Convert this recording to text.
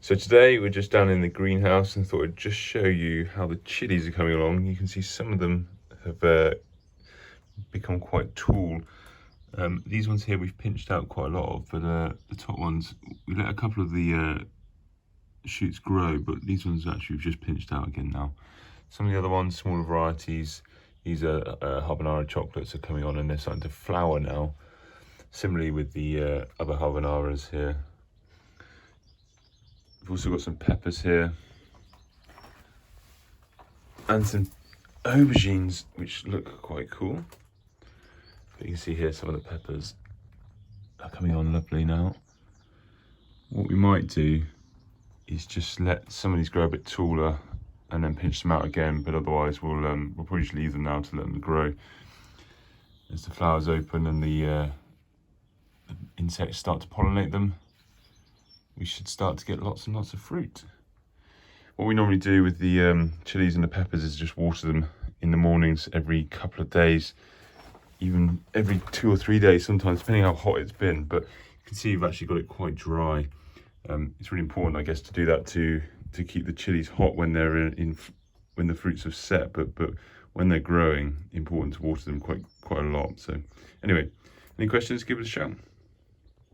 So today we're just down in the greenhouse and thought I'd just show you how the chilies are coming along. You can see some of them have become quite tall. These ones here we've pinched out quite a lot of, but the top ones, we let a couple of the shoots grow, but these ones actually we've just pinched out again now. Some of the other ones, smaller varieties, these are Habanero chocolates are coming on and they're starting to flower now. Similarly with the other Habaneros here. We've also got some peppers here and some aubergines, which look quite cool. But you can see here some of the peppers are coming on lovely now. What we might do is just let some of these grow a bit taller and then pinch them out again, but otherwise we'll probably just leave them now to let them grow. As the flowers open and the insects start to pollinate them, we should start to get lots and lots of fruit. What we normally do with the chilies and the peppers is just water them in the mornings every couple of days, even every 2 or 3 days sometimes, depending how hot it's been. But you can see you've actually got it quite dry. It's really important, I guess, to do that to keep the chilies hot when they're when the fruits have set. But when they're growing, important to water them quite a lot. So anyway, any questions? Give us a shout.